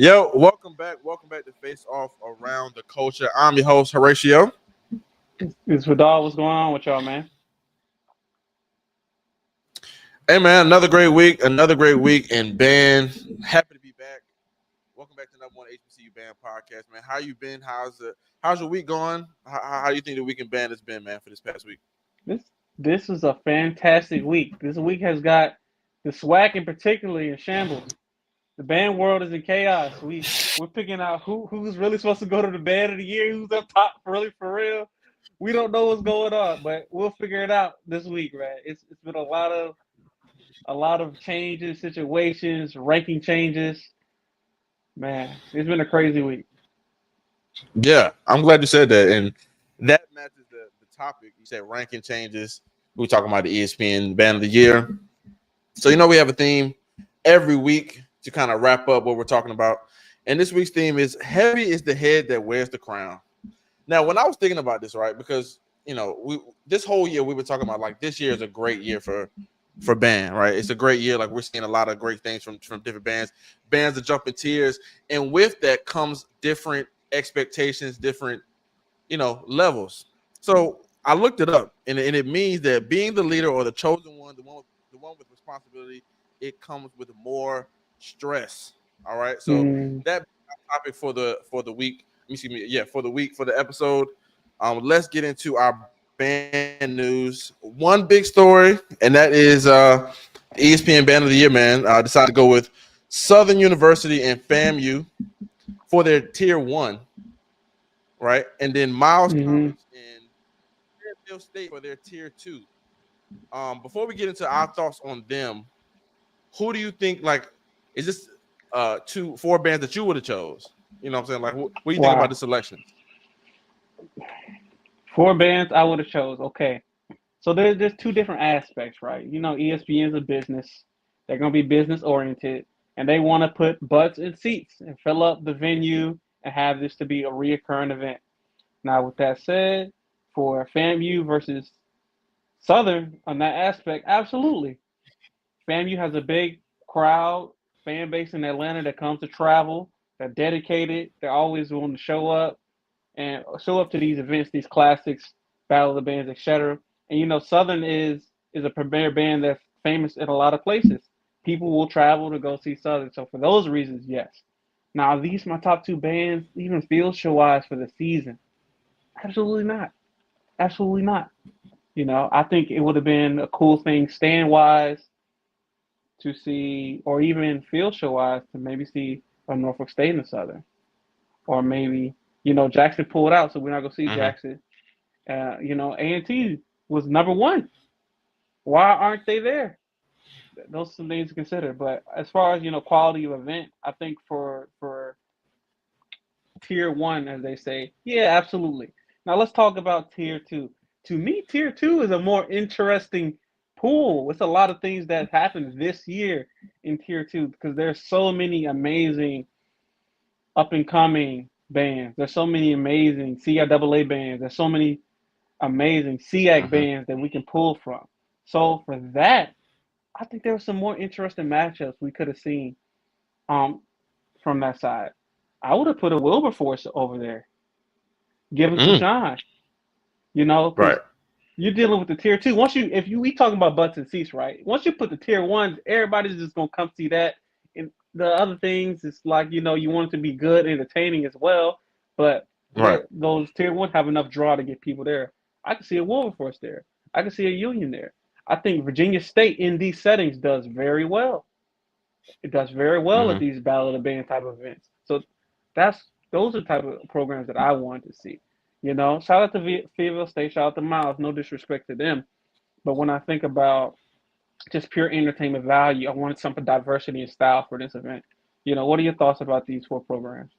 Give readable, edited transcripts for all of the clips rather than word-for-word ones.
Yo, welcome back. Welcome back to Face Off Around the Culture. I'm your host, Horatio. It's Vidal. What's going on with y'all, man? Hey, man, another great week. In band. Happy to be back. Welcome back to another one HBCU Band podcast, man. How you been? How's your week going? How do you think the week in band has been, man, for this past week? This is a fantastic week. This week has got the SWAC in particularly in shambles. The band world is in chaos. We're picking out who's really supposed to go to the band of the year, who's up top really for real. We don't know what's going on, but we'll figure it out this week, man. It's been a lot of changes, situations, ranking changes. Man, it's been a crazy week. Yeah, I'm glad you said that. And that matches the topic. You said ranking changes. We're talking about the ESPN Band of the Year. So, we have a theme every week to kind of wrap up what we're talking about. And this week's theme is heavy is the head that wears the crown. Now, when I was thinking about this, right, because, this whole year we were talking about, like, this year is a great year for band, right? It's a great year. Like, we're seeing a lot of great things from different bands. Bands are jumping tiers. And with that comes different expectations, different, levels. So I looked it up, and it means that being the leader or the chosen one, the one with responsibility, it comes with more stress. All right. So that topic for the week. For the episode. Let's get into our band news. One big story, and that is ESPN Band of the Year, man. Decided to go with Southern University and FAMU for their tier 1, right? And then Miles College and Fairfield State for their tier 2. Before we get into our thoughts on them, who do you think, like, is this 4 bands that you would have chose? You know what I'm saying? Like, what do you think about the selection? 4 bands I would have chose. Okay. So there's 2 different aspects, right? ESPN is a business. They're going to be business oriented, and they want to put butts in seats and fill up the venue and have this to be a reoccurring event. Now, with that said, for FAMU versus Southern on that aspect, absolutely. FAMU has a big crowd, fan base in Atlanta that comes to travel. They're dedicated. They're always willing to show up to these events, these classics, Battle of the Bands, etc. And Southern is a premier band that's famous in a lot of places. People will travel to go see Southern. So for those reasons, yes. Now, are these my top 2 bands, even field show wise for the season? Absolutely not. Absolutely not. I think it would have been a cool thing stand wise to see, or even field show wise to maybe see a Norfolk State in the Southern, or maybe Jackson pulled out, so we're not gonna see Jackson. A&T was number 1. Why aren't they there? Those are some things to consider. But as far as quality of event, I think for tier 1, as they say, yeah, absolutely. Now let's talk about tier 2. To me, tier 2 is a more interesting pool. It's a lot of things that happened this year in tier 2 because there's so many amazing up and coming bands. There's so many amazing CIAA bands. There's so many amazing SEAC bands that we can pull from. So for that, I think there were some more interesting matchups we could have seen from that side. I would have put a Wilberforce over there. Give him some shine. Right. You're dealing with the tier 2. We talking about butts and seats, right? Once you put the tier 1, everybody's just gonna come see that. And the other things, it's like you want it to be good, entertaining as well. But those tier 1 have enough draw to get people there. I can see a Wilberforce there. I can see a Union there. I think Virginia State in these settings does very well. It does very well at these Battle of the Band type of events. So those are the type of programs that I want to see. Shout out to Fayetteville State, shout out to Miles. No disrespect to them, but when I think about just pure entertainment value, I wanted some diversity and style for this event. What are your thoughts about these 4 programs?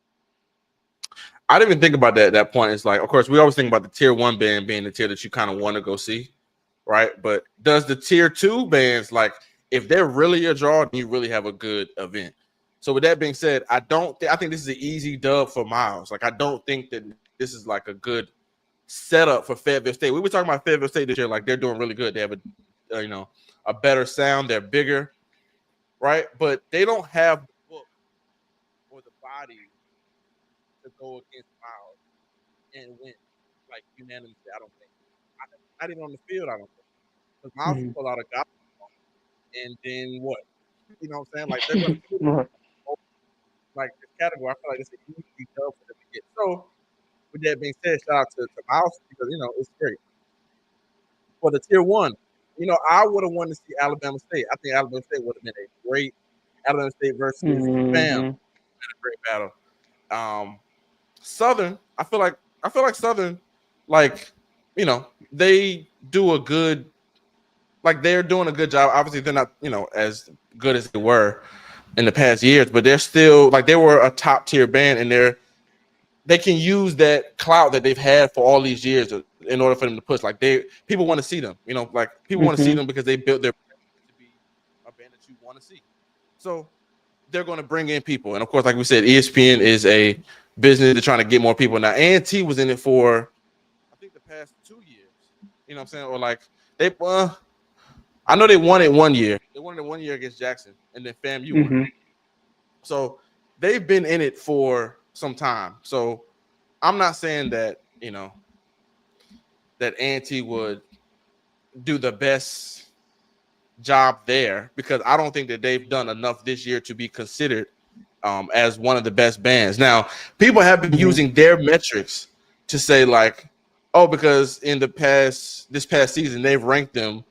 I didn't even think about that point. It's like, of course, we always think about the tier 1 band being the tier that you kind of want to go see, right? But does the tier 2 bands, like, if they're really a draw, then you really have a good event. So with that being said, I think this is an easy dub for Miles. Like, I don't think that this is like a good setup for Fayetteville State. We were talking about Fayetteville State this year, like they're doing really good. They have a better sound. They're bigger, right? But they don't have the book or the body to go against Miles and win like unanimously. I don't think. Not even on the field. I don't think. Because Miles will Mhm. pull out a gospel and then what? You know what I'm saying? Like they're gonna do Right. like this category. I feel like it's an easy dub for them to get. So with that being said, shout out to Miles because it's great. For the tier one, I would have wanted to see Alabama State. I think Alabama State would have been a great Alabama State versus Bam, Mhm. a great battle. Southern, I feel like Southern, like, they do a good, like they're doing a good job. Obviously, they're not, as good as they were in the past years, but they're still like they were a top tier band, and they can use that clout that they've had for all these years in order for them to push. Like people want to see them, like people want to see Mhm. them because they built their brand to be a band that you want to see. So they're going to bring in people, and of course, like we said, ESPN is a business. They're trying to get more people now. A&T was in it for I think the past 2 years. You know what I'm saying? Or like they, I know they won it one year. They won it 1 year against Jackson, and then FAMU won it. Mhm. So they've been in it for some time. So I'm not saying that that A&T would do the best job there because I don't think that they've done enough this year to be considered as one of the best bands. Now, people have been Mhm. using their metrics to say like, oh, because in this past season they've ranked them,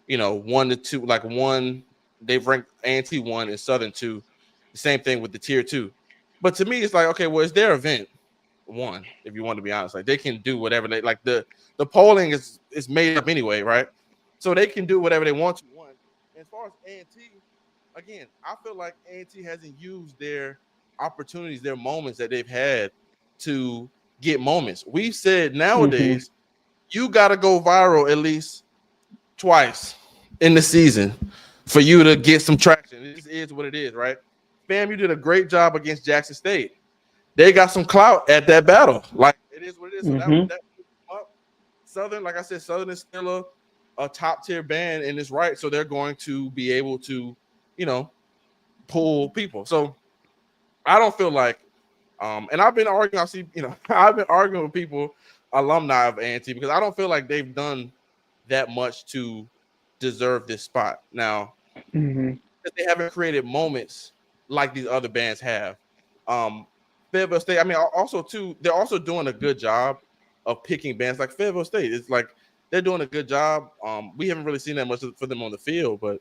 1 to 2, like one they've ranked A&T 1 and Southern 2. The same thing with the tier 2. But to me, it's like, okay, well, it's their event. One, if you want to be honest, like they can do whatever they like. The polling is made up anyway, right? So they can do whatever they want to. One, as far as A&T, again, I feel like A&T hasn't used their opportunities, their moments that they've had to get moments. We said Mhm. nowadays you got to go viral at least twice in the season for you to get some traction. It just is what it is, right? Fam, you did a great job against Jackson State. They got some clout at that battle. Like it is what it is. So Mhm. that up. Southern, like I said, Southern is still a top tier band and it's right. So they're going to be able to, you know, pull people. So I don't feel like and I've been arguing, I've been arguing with people, alumni of A&T, because I don't feel like they've done that much to deserve this spot. Now, Mhm. they haven't created moments like these other bands have. Um, Fayetteville State, I mean, also too, they're also doing a good job of picking bands like Fayetteville State. It's like they're doing a good job. We haven't really seen that much for them on the field, but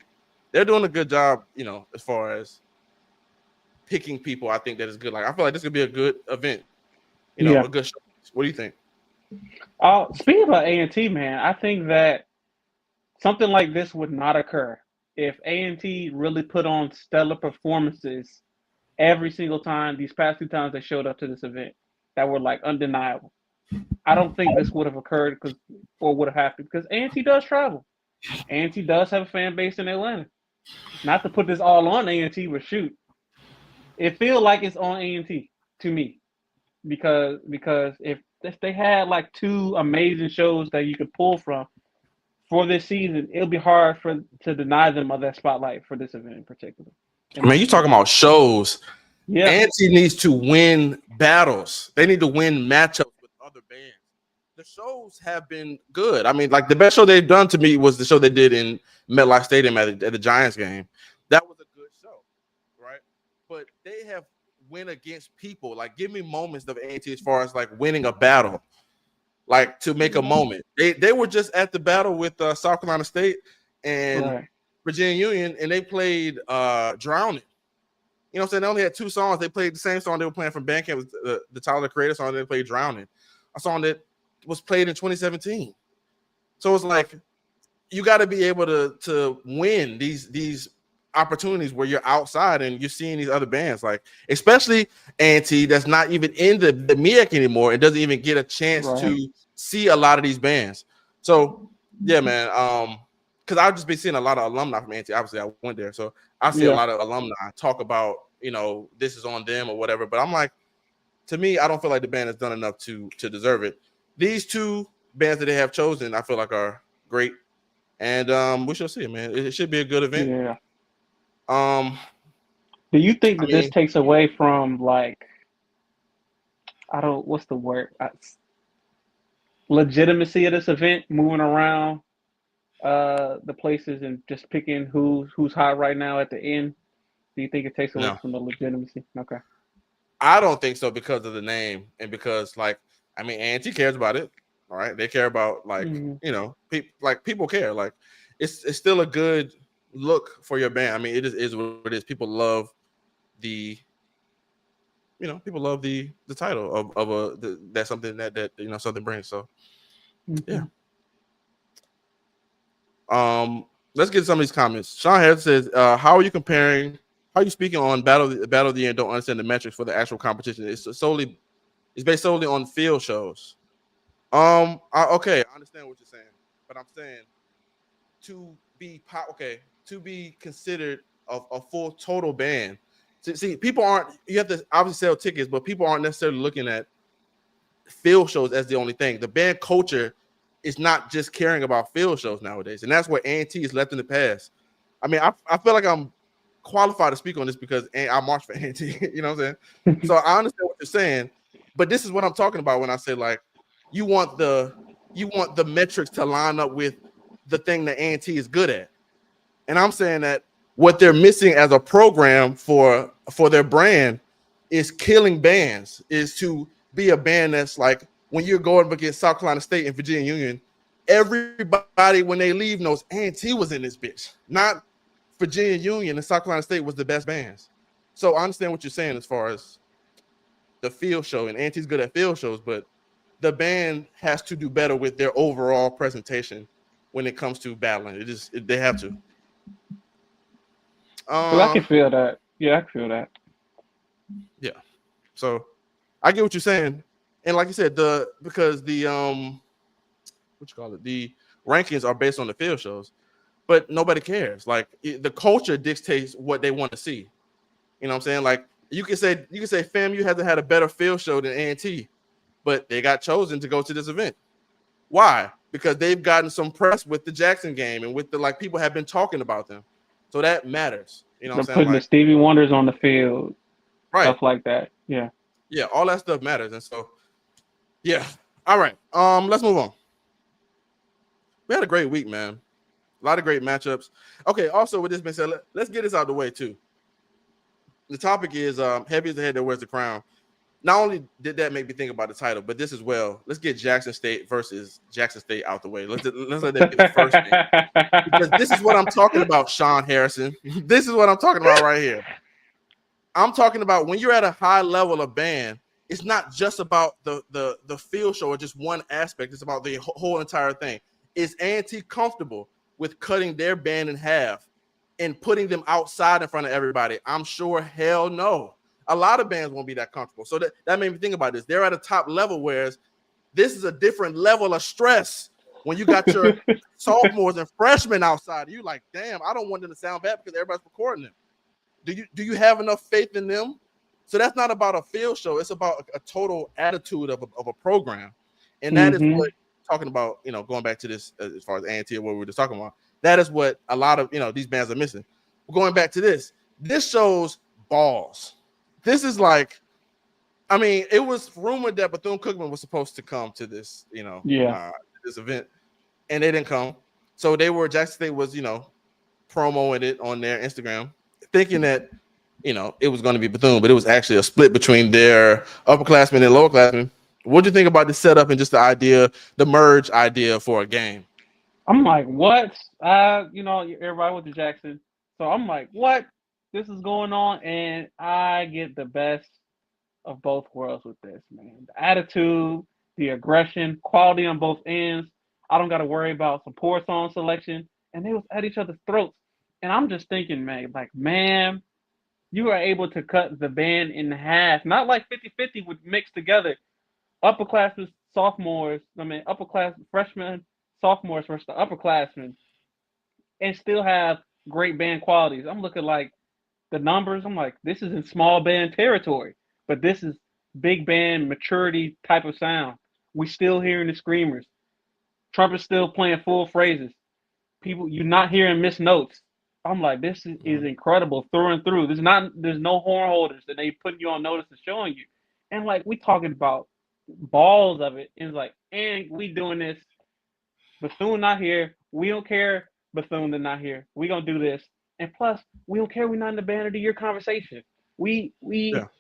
they're doing a good job, as far as picking people. I think that is good. Like I feel like this could be a good event, Yeah. a good show. What do you think? Speaking about A&T, man, I think that something like this would not occur if A&T really put on stellar performances every single time these past 2 times they showed up to this event that were like undeniable. I don't think this would have occurred or would have happened because A&T does travel. A&T does have a fan base in Atlanta. Not to put this all on A&T, but shoot, it feels like it's on A&T to me because if they had like two amazing shows that you could pull from for this season, it'll be hard to deny them of that spotlight for this event in particular, in I my mean, you talking opinion. about shows. Yeah. Anti needs to win battles. They need to win matchups with other bands. The shows have been good. I mean, like the best show they've done to me was the show they did in MetLife Stadium at the Giants game. That was a good show, right? But they have win against people. Like, give me moments of Anti as far as like winning a battle, like to make a moment. They were just at the battle with South Carolina State and Right. Virginia Union, and they played "Drowning." You know what I'm saying? They only had 2 songs. They played the same song they were playing from Bandcamp, was the Tyler the Creator song. They played "Drowning," a song that was played in 2017. So it's like you got to be able to win these opportunities where you're outside and you're seeing these other bands, like especially Anti, that's not even in the MEAC anymore and doesn't even get a chance Right. to see a lot of these bands. So yeah, man. Because I've just been seeing a lot of alumni from Anti. Obviously, I went there, so I see a Yeah. lot of alumni talk about this is on them or whatever. But I'm like, to me, I don't feel like the band has done enough to deserve it. These two bands that they have chosen, I feel like are great. And we shall see, man. It should be a good event. Yeah. Um, Do you think I that this mean, takes away from like I don't what's the word legitimacy of this event, moving around the places and just picking who's hot right now at the end? Do you think it takes away no, from the legitimacy? Okay. I don't think so because of the name and because like I mean, Auntie cares about it. All right, they care about like Hmm. people care. Like it's still a good look for your band. I mean, is what it is. People love the people love the title of that's something that something brings. So yeah. Hmm. Let's get some of these comments. Sean Harris says, "How are you comparing? How are you speaking on battle of the year? And don't understand the metrics for the actual competition. It's based solely on field shows. Okay, I understand what you're saying, but I'm saying to to be considered a full total band. See, people aren't. You have to obviously sell tickets, but people aren't necessarily looking at field shows as the only thing. The band culture is not just caring about field shows nowadays, and that's where A&T is left in the past. I mean, I feel like I'm qualified to speak on this because I march for A&T. You know what I'm saying? So I understand what you're saying, but this is what I'm talking about when I say like you want the metrics to line up with the thing that A&T is good at, and I'm saying that what they're missing as a program for their brand is killing bands, is to be a band that's like when you're going up against South Carolina State and Virginia Union, everybody when they leave knows A&T was in this bitch, not Virginia Union and South Carolina State was the best bands. So I understand what you're saying as far as the field show, and A&T's good at field shows, but the band has to do better with their overall presentation when it comes to battling. They have to. Because I can Uh, feel that. Yeah, I can feel that. yeah. So I get what you're saying, and like you said, because the what you call it, the rankings are based on the field shows, but nobody cares. Like the culture dictates what they want to see. You know what I'm saying? Like you can say FAMU hasn't had a better field show than A&T, but they got chosen to go to this event. Why? Because they've gotten some press with the Jackson game and with the like people have been talking about them, so that matters. You know what I'm They're saying? putting the Like Stevie Wonders on the field, right, stuff like that. Yeah. yeah, all that stuff matters, and so yeah. All right, let's move on. We had a great week, man. A lot of great matchups. Okay, also with this being said, let's get this out of the way too. The topic is heavy is the head that wears the crown. Not only did that make me think about the title, but this as well. Let's get Jackson State versus Jackson State out the way. Let's let that be the first thing. Because this is what I'm talking about, Sean Harrison. This is what I'm talking about right here. I'm talking about when you're at a high level of band, it's not just about the field show or just one aspect. It's about the whole entire thing. Is A&T comfortable with cutting their band in half and putting them outside in front of everybody? I'm sure hell no. A lot of bands won't be that comfortable. So that made me think about this. They're at a top level, whereas this is a different level of stress when you got your sophomores and freshmen outside. You like, damn, I don't want them to sound bad because everybody's recording them. Do you have enough faith in them? So that's not about a field show. It's about a total attitude of a program, and that is Hmm. what talking about. Going back to this as far as A&T and what we were just talking about. That is what a lot of these bands are missing. Going back to this, this shows balls. This is like, I mean, it was rumored that Bethune-Cookman was supposed to come to this, Yeah. this event, and they didn't come. So Jackson State was, promoting it on their Instagram, thinking that it was going to be Bethune, but it was actually a split between their upperclassmen and lowerclassmen. What do you think about the setup and just the merge idea for a game? I'm like, what? Everybody went to Jackson. So I'm like, what? This is going on, and I get the best of both worlds with this, man. The attitude, the aggression, quality on both ends. I don't got to worry about some poor song selection, and they was at each other's throats. And I'm just thinking, man, like, man, you are able to cut the band in half, not like 50-50 would mix together. Upperclassmen, sophomores, upper class freshmen, sophomores versus the upperclassmen, and still have great band qualities. I'm looking like the numbers. I'm like, this is in small band territory, but this is big band maturity type of sound. We still hearing the screamers. Trumpet's still playing full phrases. People, you're not hearing missed notes. I'm like, this is incredible through and through. There's no horn holders that they putting you on notice and showing you. And like we talking about balls of it. And it's like, and we doing this. Bethune not here. We don't care. Bethune they're not here. We gonna do this. And plus, we don't care. We're not in the band of the year conversation. We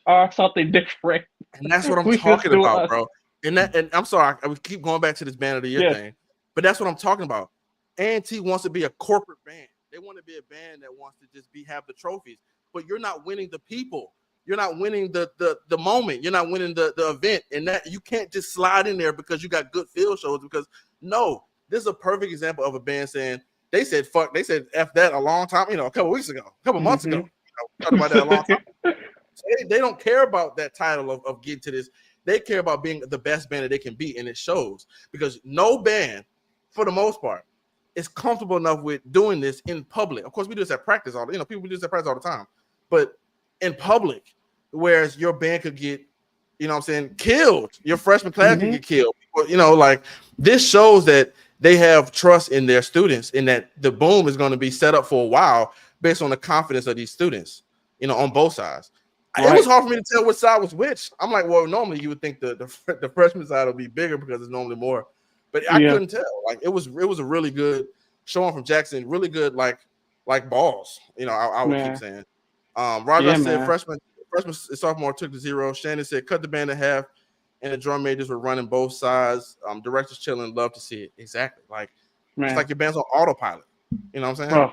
are something different. And that's what I'm We just talking do about, us. bro. And I'm sorry, I would keep going back to this band of the year Yes. thing, but that's what I'm talking about. A&T wants to be a corporate band. They want to be a band that wants to just have the trophies, but you're not winning the people. You're not winning the moment. You're not winning the event, and that you can't just slide in there because you got good field shows. Because no, this is a perfect example of a band saying they said fuck, they said F that a long time, a couple weeks ago, a couple months ago. Talked about that a long time. So they don't care about that title of getting to this. They care about being the best band that they can be, and it shows because no band, for the most part, is comfortable enough with doing this in public. Of course, we do this at practice people do this at practice all the time, but in public, whereas your band could get, killed. Your freshman class could get killed. Like this shows that they have trust in their students and that the boom is going to be set up for a while based on the confidence of these students, on both sides. Right. It was hard for me to tell which side was which. I'm like, well, normally you would think the freshman side would be bigger because it's normally more, but I couldn't tell. Like it was a really good showing from Jackson, really good like balls. I would keep saying. Roger said freshman and sophomore took the zero. Shannon said cut the band in half, and the drum majors were running both sides. Directors chilling, love to see it. Exactly. Like it's like your band's on autopilot. You know what I'm saying? Oh.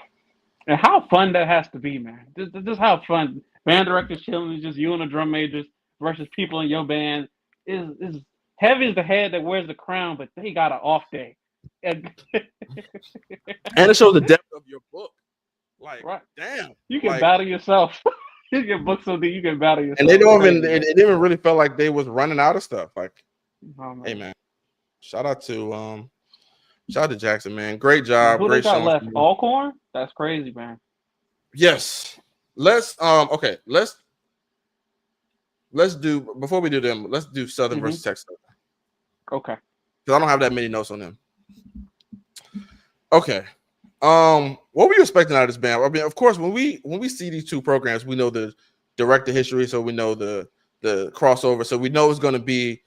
And how fun that has to be, man. Just how fun. Band directors chilling, is just you and the drum majors versus people in your band. Is heavy as the head that wears the crown, but they got an off day. And it shows the depth of your book. Like, damn. You can battle yourself. You can book something, you can battle yourself. And they don't even, it didn't even really felt like they was running out of stuff. Like, hey, man. Shout out to Jackson, man. Great job. Who Great they got showing. left? Alcorn? That's crazy, man. Yes. Let's do, before we do them, let's do Southern versus Texas. Okay. Because I don't have that many notes on them. Okay. What were you expecting out of this band? I mean, of course, when we see these two programs, we know the director history, so we know the crossover, so we know it's going to be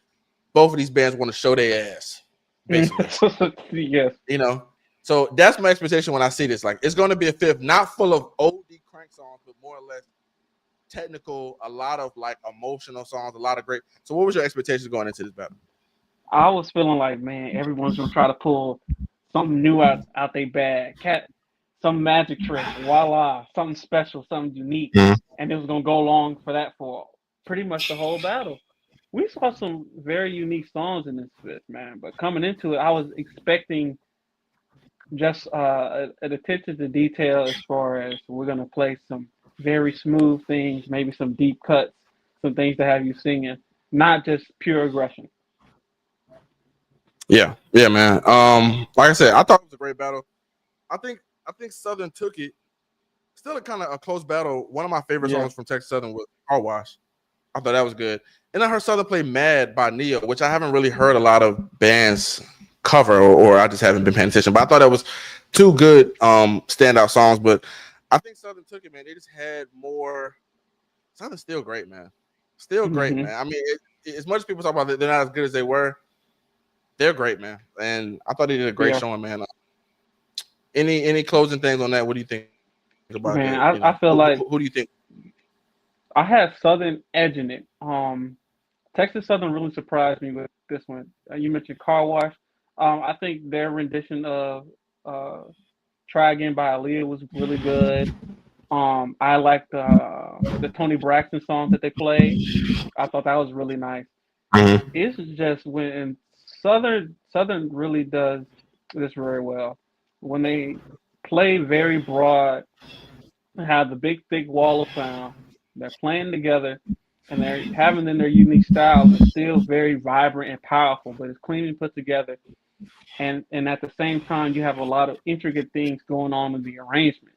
both of these bands want to show their ass, basically. Yes. So that's my expectation when I see this. Like, it's going to be a fifth, not full of OD crank songs, but more or less technical, a lot of like emotional songs, a lot of great. So what was your expectations going into this battle? I was feeling like, man, everyone's gonna try to pull something new out their bag, some magic trick, voila, something special, something unique, and it was gonna go along for that for pretty much the whole battle. We saw some very unique songs in this fifth, man. But coming into it, I was expecting just an attention to detail as far as we're gonna play some very smooth things, maybe some deep cuts, some things to have you singing, not just pure aggression. Yeah, man. Like I said, I thought it was a great battle. I think Southern took it. Still a kind of a close battle. One of my favorite songs from Texas Southern was Car Wash. I thought that was good. And I heard Southern play Mad by Neo, which I haven't really heard a lot of bands cover, or I just haven't been paying attention. But I thought that was two good standout songs. But I think Southern took it, man. They just had more. Southern's still great, man. Still great, man. I mean, as much as people talk about it, they're not as good as they were. They're great, man. And I thought they did a great showing, man. Any closing things on that? What do you think about man, that? I feel like who do you think? I had Southern edging it. Texas Southern really surprised me with this one. You mentioned Car Wash. I think their rendition of Try Again by Aaliyah was really good. I liked the Tony Braxton song that they played. I thought that was really nice. It's just when Southern really does this very well. When they play very broad, have the big thick wall of sound, they're playing together, and they're having in their unique style. It's still very vibrant and powerful, but it's clean and put together. And at the same time, you have a lot of intricate things going on in the arrangement.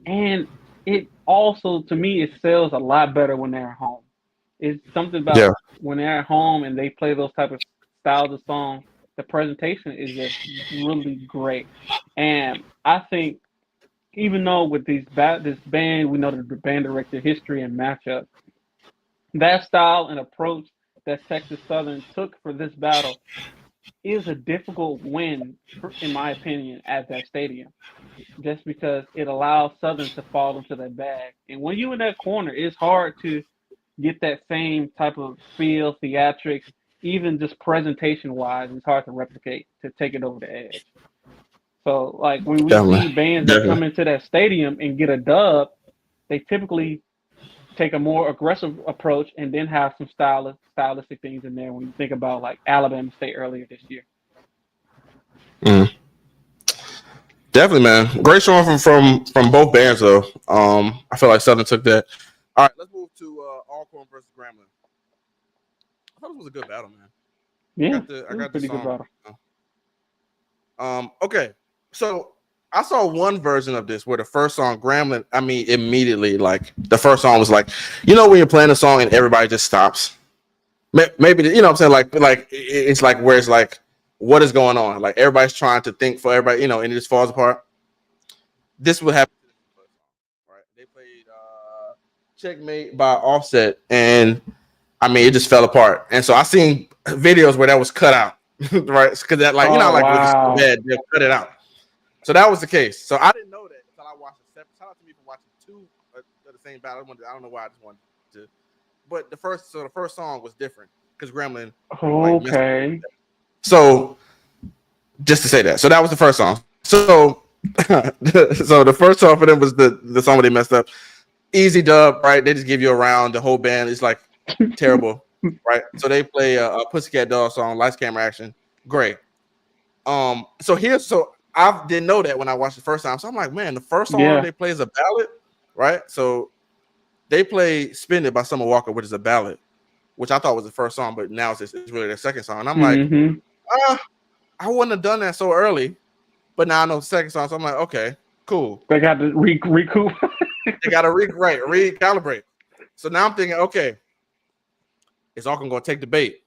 And it also, to me, it sells a lot better when they're at home. It's something about when they're at home and they play those type of styles of songs, the presentation is just really great. And I think even though with this band, we know the band director history and matchup, that style and approach that Texas Southern took for this battle is a difficult win, in my opinion, at that stadium. Just because it allows Southern to fall into that bag, and when you in that corner, it's hard to get that same type of feel, theatrics, even just presentation wise. It's hard to replicate to take it over the edge. So, like when we see Definitely, bands that come definitely. into that stadium and get a dub, they typically take a more aggressive approach and then have some stylistic things in there. When you think about like Alabama State earlier this year. Mm. Definitely, man. Great showing from both bands though. I feel like Southern took that. All right, let's move to Alcorn versus Grambling. I thought this was a good battle, man. Yeah, I it was a got the pretty good song. battle. Okay, so I saw one version of this where the first song, Grambling, I mean, immediately, like the first song was like, you know, when you're playing a song and everybody just stops. Maybe you know what I'm saying, like it's like where it's like, what is going on? Like everybody's trying to think for everybody, you know, and it just falls apart. This would happen. Right? They played Checkmate by Offset, and I mean, it just fell apart. And so I seen videos where that was cut out, right? Because that, like, you know, Oh like with the so wow. bad, they'll cut it out. So that was the case. So I didn't know that until I watched it. Shout out to me for watching two of the same battle. I don't know why I just wanted to, but the first song was different because Gremlin like messed up. Okay. So just to say that, so that was the first song. So so the first song for them was the song where they messed up. Easy dub, right? They just give you a round. The whole band is like terrible, right? So they play a Pussycat Dolls song, Lights, Camera, Action. Great. So I didn't know that when I watched the first time. So I'm like, man, the first song Yeah. they play is a ballad, right? So they play "Spin It" by Summer Walker, which is a ballad, which I thought was the first song, but now it's really their second song. And I'm like, Mm-hmm. I wouldn't have done that so early, but now I know the second song. So I'm like, okay, cool. They got to recoup. They got to recalibrate. So now I'm thinking, okay, is Auckland going to take the bait?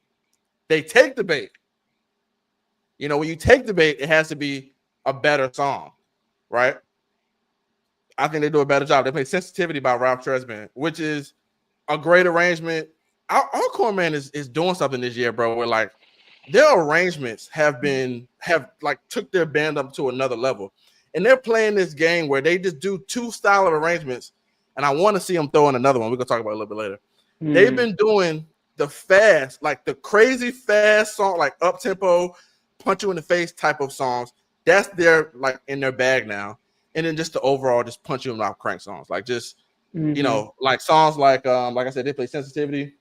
They take the bait. You know, when you take the bait, it has to be a better song, right? I think they do a better job. They play "Sensitivity" by Ralph Tresvant, which is a great arrangement. Our Core Man is doing something this year, bro. Where like their arrangements have like took their band up to another level, and they're playing this game where they just do two style of arrangements. And I want to see them throw in another one. We're gonna talk about it a little bit later. They've been doing the fast, like the crazy fast song, like up tempo, punch you in the face type of songs. That's their like in their bag now. And then just the overall, just punch you in the mouth crank songs, like just you Mm-hmm. know, like songs like I said, they play "Sensitivity."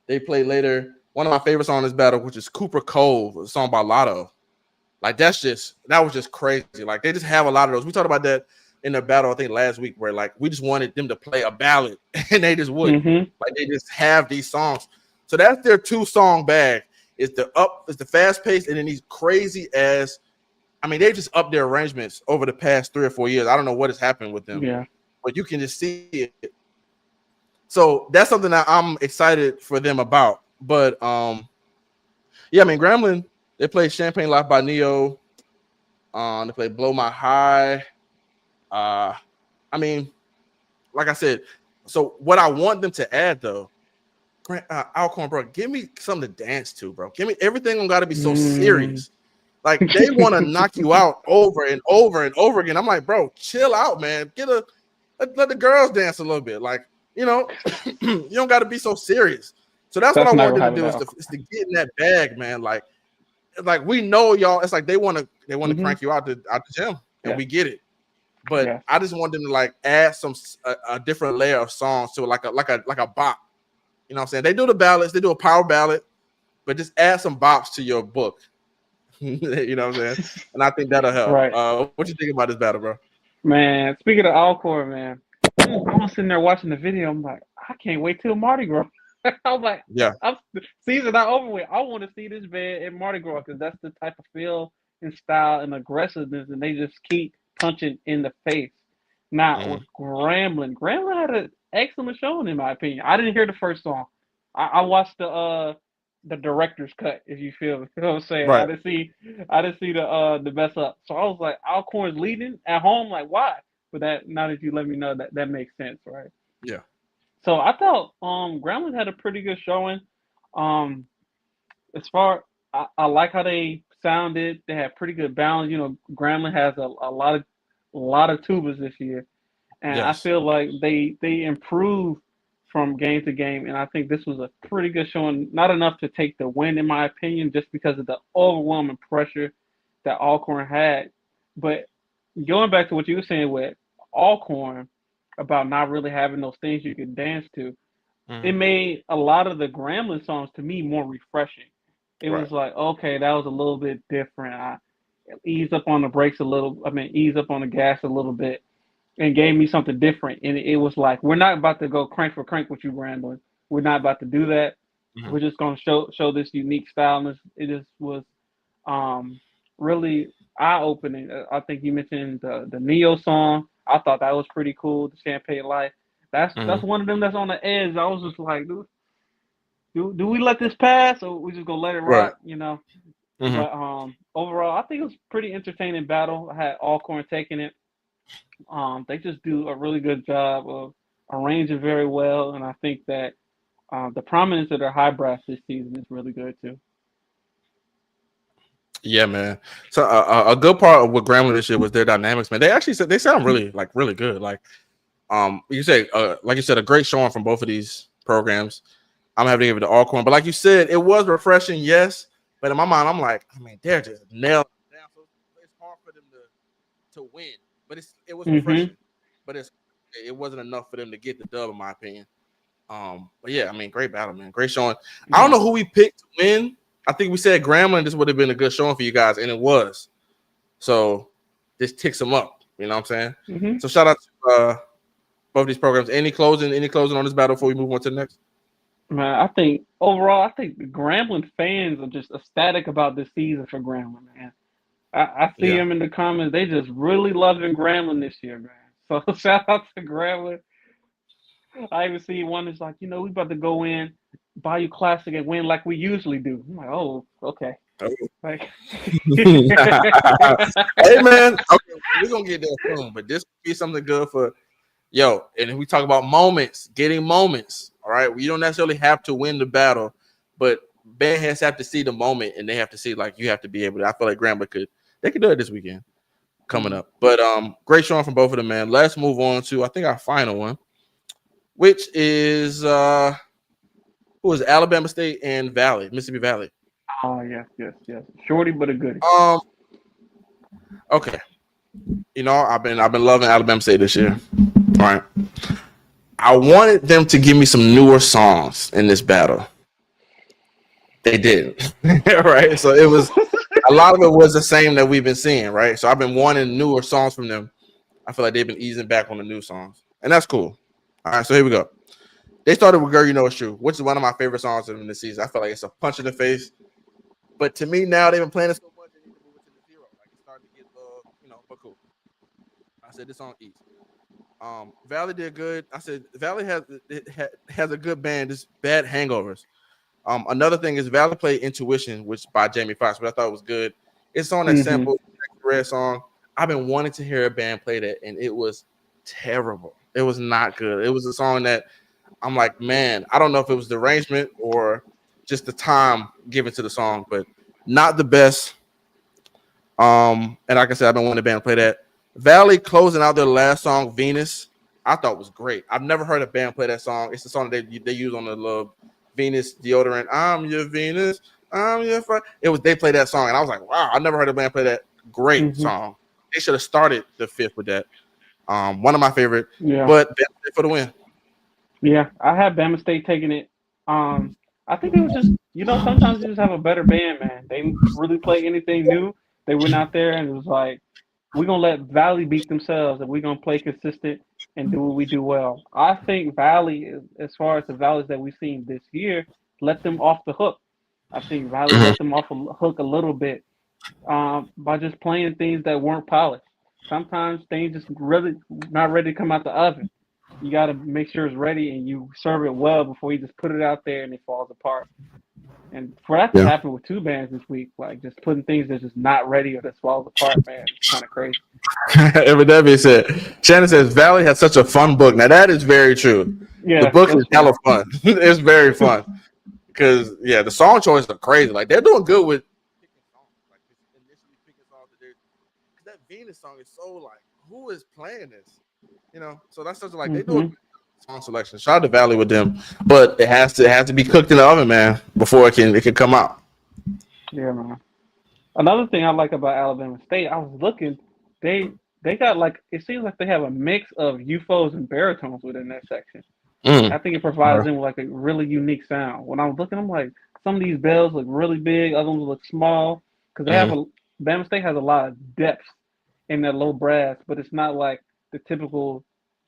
They play later. One of my favorite songs in this battle, which is Cooper Cove, a song by Lotto. Like that was just crazy. Like they just have a lot of those. We talked about that in the battle, I think last week, where like we just wanted them to play a ballad and they just wouldn't. Mm-hmm. Like they just have these songs. So that's their two-song bag. It's the fast pace, and then these crazy ass. I mean, they just upped their arrangements over the past 3 or 4 years. I don't know what has happened with them, Yeah. but you can just see it. So that's something that I'm excited for them about. But yeah, I mean, Gremlin, they play Champagne Life by Neo. They play Blow My High. I mean, like I said, so what I want them to add though, Alcorn, bro, give me something to dance to, bro. Give me everything got to be so Mm. serious. Like they want to knock you out over and over and over again. I'm like, bro, chill out, man. Let the girls dance a little bit. Like, you know, you don't got to be so serious. So that's what I That's not want gonna them to happen do at is all. to get in that bag, man. Like we know y'all. It's like they want to Mm-hmm. crank you out the gym, and Yeah. we get it. But Yeah. I just want them to like add a different layer of songs to it, like a bop. You know what I'm saying? They do the ballads, they do a power ballad, but just add some bops to your book. You know what I'm saying? And I think that'll help. Right. What you think about this battle, bro? Man, speaking of Alcor, man, I was sitting there watching the video. I'm like, I can't wait till Mardi Gras. I was like, Yeah. I'm season not over with. I want to see this band in Mardi Gras because that's the type of feel and style and aggressiveness, and they just keep punching in the face. Now Mm-hmm. with Grambling had an excellent showing in my opinion. I didn't hear the first song. I watched the the director's cut, if you feel me. You know what I'm saying? Right. I didn't see the mess up. So I was like, Alcorn's leading at home, like why? But that now that you let me know that makes sense, right? Yeah. So I thought Grambling had a pretty good showing. Um as far I like how they sounded. They had pretty good balance. You know, Grambling has a lot of tubas this year. And I Yes. feel like they improve from game to game, and I think this was a pretty good showing. Not enough to take the win, in my opinion, just because of the overwhelming pressure that Alcorn had. But going back to what you were saying with Alcorn about not really having those things you could dance to, it Hmm. made a lot of the Grambling songs to me more refreshing. It Right. was like, okay, that was a little bit different. I ease up on the brakes a little. I mean, ease up on the gas a little bit and gave me something different. And it was like, we're not about to go crank for crank with you, Rambling. We're not about to do that. Hmm. We're just going to show this unique style. And it just was um, really eye opening. I think you mentioned the Neo song. I thought that was pretty cool. The Champagne Life. That's Hmm. one of them that's on the edge. I was just like, do we let this pass or we just gonna let it Right. rock? You know. Hmm. But overall, I think it was pretty entertaining battle. I had Alcorn taking it. They just do a really good job of arranging very well, and I think that the prominence of their high brass this season is really good too. Yeah, man. So a good part of what Grambling this year was their dynamics, man. They actually said they sound really good. You say like you said, a great showing from both of these programs. I'm having to give it to Alcorn, but like you said, it was refreshing, yes. But in my mind, I'm like, I mean, they're just nailed it down. So it's hard for them to win, but it was Hmm. refreshing. But it wasn't enough for them to get the dub, in my opinion. But yeah, I mean, great battle, man. Great showing. I don't Yeah. know who we picked to win. I think we said Grambling. This would have been a good showing for you guys, and it was. So this ticks them up. You know what I'm saying? Hmm. So shout out to both these programs. Any closing on this battle before we move on to the next? Man, I think overall, I think the Grambling fans are just ecstatic about this season for Grambling, man. I see Yeah. them in the comments. They just really loving Grambling this year, man. So shout out to Grambling. I even see one that's like, we about to go in, Bayou Classic and win like we usually do. I'm like, oh, okay. Like, Hey man, okay, we're gonna get there soon, but this could be something good for and if we talk about moments, getting moments, all right. You don't necessarily have to win the battle, but bandheads have to see the moment and they have to see like you have to be able to. I feel like Grambling they could do it this weekend coming mm, up. But great showing from both of them, man. Let's move on to I think our final one, which is who is Alabama State and Mississippi Valley. oh yes, yes, yes. Shorty but a goodie. Um, okay. I've been loving Alabama State this year. All right. I wanted them to give me some newer songs in this battle. They didn't. Right. So it was a lot of it was the same that we've been seeing, right? So I've been wanting newer songs from them. I feel like they've been easing back on the new songs. And that's cool. All right, so here we go. They started with Girl You Know It's True, which is one of my favorite songs of the season. I feel like it's a punch in the face. But to me now they've been playing it so much they need to move it to the zero. Like it's starting to get but cool. I said this song easy. Valley did good. I said Valley has a good band. This bad hangovers. Another thing is Valley played Intuition, which by Jamie Foxx, but I thought it was good. It's on that Hmm. sample Red song. I've been wanting to hear a band play that, and it was terrible. It was not good. It was a song that I'm like, man, I don't know if it was the arrangement or just the time given to the song, but not the best. And like I said, I've been wanting the band to play that. Valley closing out their last song, Venus, I thought was great. I've never heard a band play that song. It's the song that they use on the Love Venus deodorant. I'm your Venus. I'm your fire. They played that song, and I was like, wow, I never heard a band play that great Hmm. song. They should have started the fifth with that. One of my favorite, Yeah. but for the win. Yeah. I had Bama State taking it. I think it was just, sometimes you just have a better band, man. They didn't really play anything new. They went out there and it was like, we're gonna let Valley beat themselves and we're gonna play consistent and do what we do well. I think Valley, as far as the Valleys that we've seen this year, let them off the hook. I think Valley Mhm. let them off the hook a little bit by just playing things that weren't polished. Sometimes things just really not ready to come out the oven. You got to make sure it's ready and you serve it well before you just put it out there and it falls apart. And for that to happen with two bands this week, like just putting things that's just not ready or that's falls apart, man, it's kind of crazy. Evidently said, Shannon says, Valley has such a fun book. Now, that is very true. The Yeah, book that's is hella fun. It's very fun. Because, yeah, the song choices are crazy. Like, they're doing good with picking songs. Like, initially picking songs that that Venus song is so, like, who is playing this? You know? So that's such like, they do a good song selection. Shout out to Valley with them. But it has to be cooked in the oven, man, before it can come out. Yeah, man. Another thing I like about Alabama State, I was looking, they got like it seems like they have a mix of UFOs and baritones within that section. I think it provides them with like a really unique sound. When I was looking, I'm like, some of these bells look really big, other ones look small, because they have Bama State has a lot of depth in their low brass, but it's not like the typical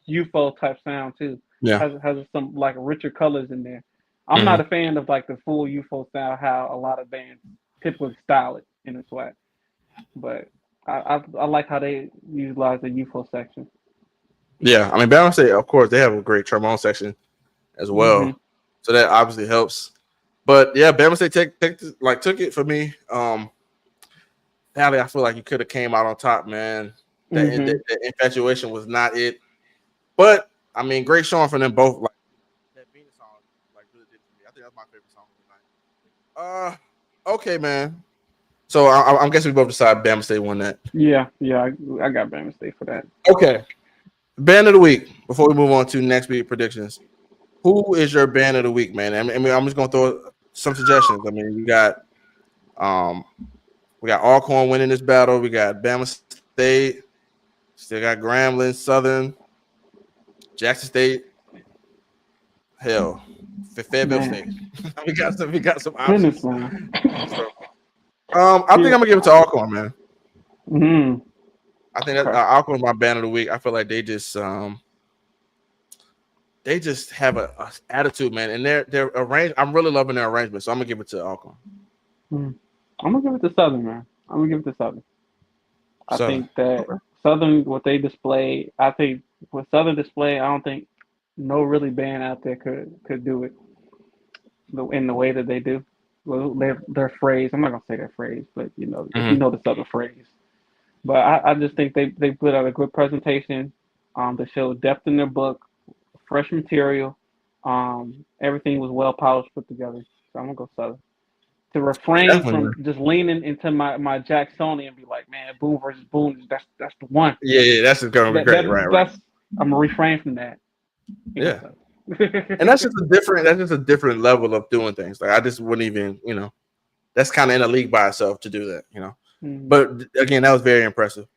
UFO type sound too. Yeah. Has some like richer colors in there. I'm not a fan of like the full UFO style, how a lot of bands typically style it in its way. But I like how they utilize the UFO section. Yeah, I mean, Bama State, of course, they have a great trombone section as well, so that obviously helps. But yeah, Bama State took it for me. Valley, I feel like you could have came out on top, man. That infatuation was not it, but I mean, great showing from them both. Like that Venus song, like really did for me. I think that's my favorite song of the night. Okay, man. So I'm guessing we both decided Bama State won that. Yeah, I got Bama State for that. Okay. Band of the week. Before we move on to next week predictions, who is your band of the week, man? I mean, I'm just gonna throw some suggestions. I mean, we got Alcorn winning this battle. We got Bama State. Still got Grambling, Southern, Jackson State. Hell, Fayetteville State. we got some options. I think I'm gonna give it to Alcorn, man. I think that Alcorn's my band of the week. I feel like they just have a attitude, man, and their arrange. I'm really loving their arrangement, so I'm gonna give it to Alcorn. I'm gonna give it to Southern, man. I'm gonna give it to Southern. I think that Southern, what they display, I think with Southern display, I don't think no really band out there could do it in the way that they do. Well, their phrase, I'm not gonna say their phrase, but you know the Southern phrase. But I just think they put out a good presentation. They showed depth in their book, fresh material. Everything was well polished, put together. So I'm gonna go Southern. To refrain from just leaning into my Jacksonian and be like, man, boom versus boom, that's the one. Yeah, that's gonna be great, right? I'm gonna refrain from that. Yeah, and that's just a different level of doing things. Like I just wouldn't even, that's kind of in a league by itself to do that, But again, that was very impressive.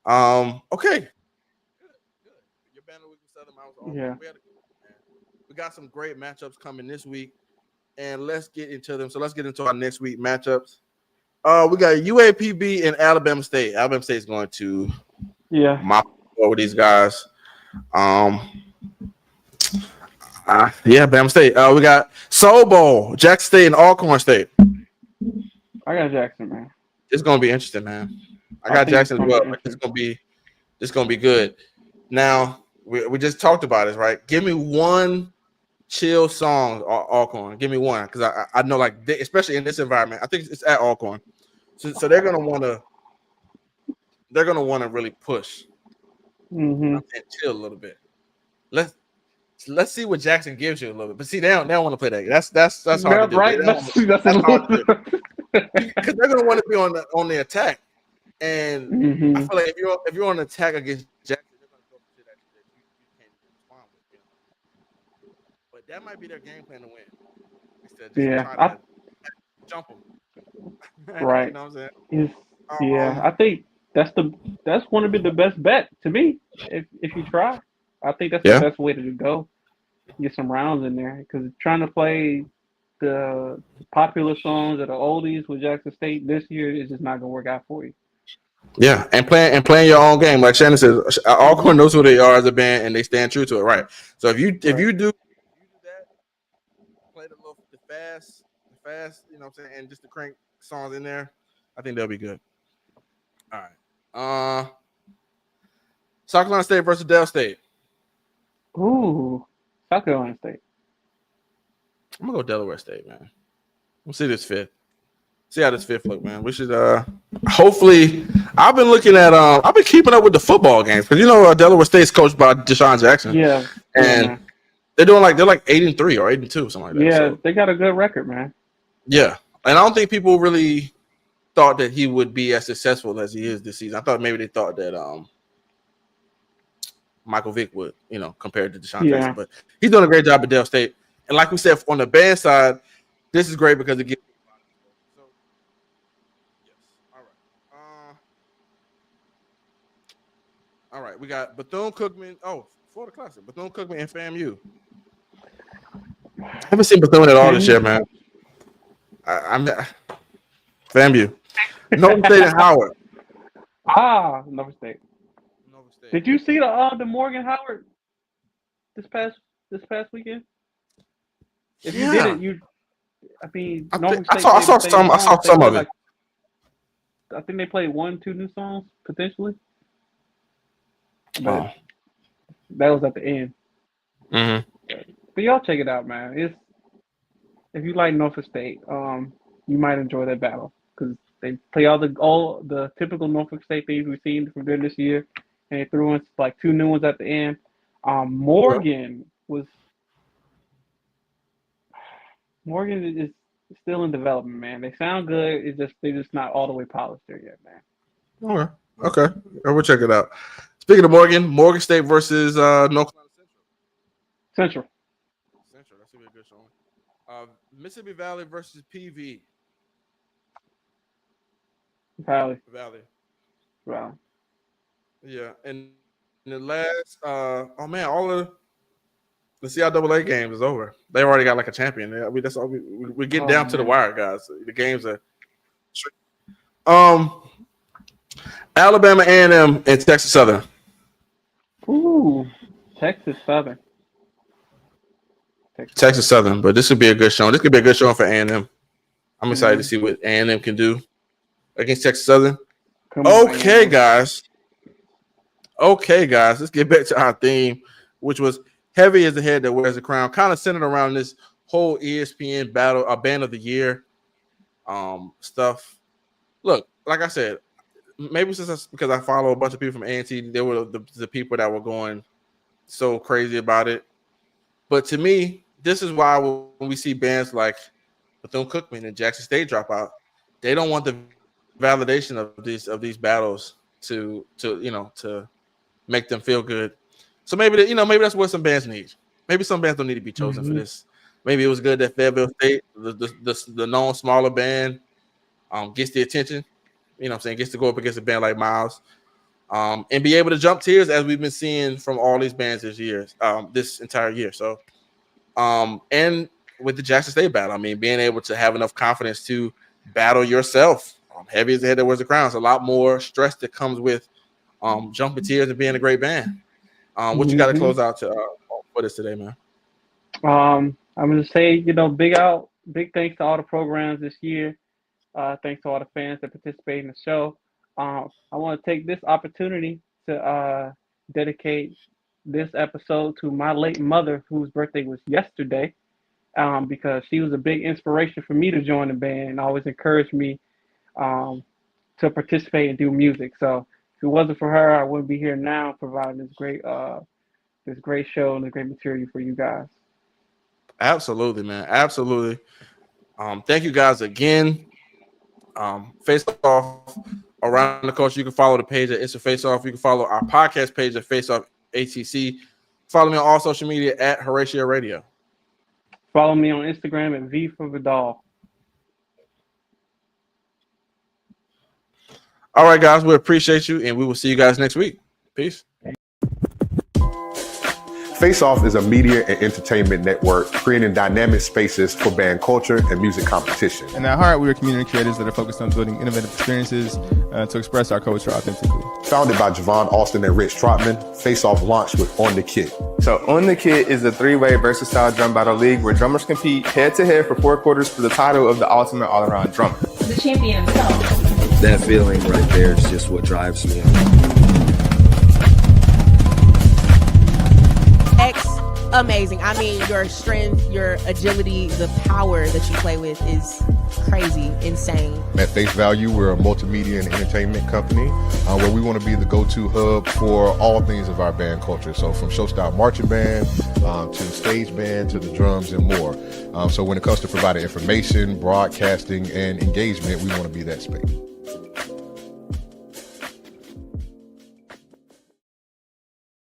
Okay, good. Your banner week with Southern Mountains. Yeah, we got some great matchups coming this week. And let's get into them. So let's get into our next week matchups. We got UAPB and Alabama State. Alabama State is going to mop over these guys. Bama State. We got Soul Bowl, Jackson State and Alcorn State. I got Jackson, man. It's gonna be interesting, man. I got Jackson as well. It's gonna be good. Now we just talked about this, right? Give me one chill song, Alcorn. Give me one, because I know, like, especially in this environment, I think it's at Alcorn, so they're gonna want to really push and chill a little bit. Let's see what Jackson gives you a little bit, but see, they don't want to play that. That's hard to do, right? That's hard to do because they're gonna want to be on the attack, and I feel like if you're on the attack against Jackson, they're gonna go to that you can't respond with. But that might be their game plan to win. Instead of just trying to jump them. Right. You know what I'm saying? I think that's one of the best bet to me. If you try, I think that's the best way to go. Get some rounds in there, because trying to play the popular songs that are oldies with Jackson State this year is just not gonna work out for you. Yeah, and playing your own game, like Shannon says, Alcorn knows who they are as a band, and they stand true to it, right? So if you do that, play the fast, you know what I'm saying, and just the crank songs in there, I think they'll be good. All right. South Carolina State versus Dell State. Ooh, South Carolina State. I'm gonna go Delaware State, man. We'll see this fifth. See how this fifth look, man. We should hopefully. I've been looking at I've been keeping up with the football games because Delaware State's coached by Deshaun Jackson. Yeah, and they're like 8-3 or 8-2, something like that. Yeah, so, they got a good record, man. Yeah, and I don't think people really thought that he would be as successful as he is this season. I thought maybe they thought that Michael Vick would, compared to Deshaun Jackson, but he's doing a great job at Dell State. And like we said, on the band side, this is great because it gives. So, yes, all right, we got Bethune-Cookman. Oh, Florida Classic, Bethune-Cookman and FAMU. I haven't seen Bethune at all this year, man. I'm FAMU. Norfolk State and Howard. Norfolk State. Did you see the Morgan Howard this past weekend? If you didn't, I saw some of it. I think they played 1-2 new songs potentially. But that was at the end. Mm-hmm. But y'all check it out, man. If you like Norfolk State, you might enjoy that battle because they play all the typical Norfolk State things we've seen from them this year, and they threw in like 2 new ones at the end. Morgan is still in development, man. They sound good. They're just not all the way polished there yet, man. Okay. We'll check it out. Speaking of Morgan State versus North Carolina Central. That's gonna be a good showing. Mississippi Valley versus PV. Valley. Wow. Yeah, and the last all of the CIAA games is over. They already got like a champion. That's all we get down to the wire, guys. The games are. Alabama A&M and Texas Southern. Ooh, Texas Southern. Texas Southern, but this would be a good show. This could be a good show for A&M. I'm excited to see what A&M can do against Texas Southern. Okay, guys. Let's get back to our theme, which was heavy as the head that wears the crown, kind of centered around this whole ESPN battle, band of the year stuff. Look, like I said, maybe because I follow a bunch of people from A&T, they were the people that were going so crazy about it. But to me, this is why when we see bands like Bethune-Cookman and Jackson State drop out, they don't want the validation of these battles to make them feel good. So maybe that's what some bands need. Maybe some bands don't need to be chosen for this. Maybe it was good that Fayetteville State, the known smaller band, gets the attention. You know what I'm saying? Gets to go up against a band like Miles, and be able to jump tiers as we've been seeing from all these bands this entire year. So, and with the Jackson State battle, being able to have enough confidence to battle yourself, heavy as the head that wears the crown, is a lot more stress that comes with jumping tiers and being a great band. What you got to close out to for this today, man? I'm going to say, big thanks to all the programs this year. Thanks to all the fans that participate in the show. I want to take this opportunity to dedicate this episode to my late mother, whose birthday was yesterday, because she was a big inspiration for me to join the band and always encouraged me to participate and do music. So if it wasn't for her, I wouldn't be here now providing this great show and the great material for you guys. Absolutely, man. Absolutely. Thank you guys again. FaceOff Around the Culture. You can follow the page at It's a FaceOff. You can follow our podcast page at FaceOff ATC. Follow me on all social media at Horatio Radio. Follow me on Instagram at V for Vidal. All right, guys. We appreciate you, and we will see you guys next week. Peace. FaceOff is a media and entertainment network creating dynamic spaces for band culture and music competition. And at heart, we are community creators that are focused on building innovative experiences to express our culture authentically. Founded by Javon Austin and Rich Trotman, FaceOff launched with On the Kit. So On the Kit is a 3-way versatile drum battle league where drummers compete head-to-head for 4 quarters for the title of the ultimate all-around drummer. The champion himself. That feeling right there is just what drives me. amazing. I mean, your strength, your agility, the power that you play with is crazy, insane. At face value, we're a multimedia and entertainment company where we want to be the go-to hub for all things of our band culture. So from show-style marching band to stage band to the drums and more. So when it comes to providing information, broadcasting, and engagement, we want to be that space.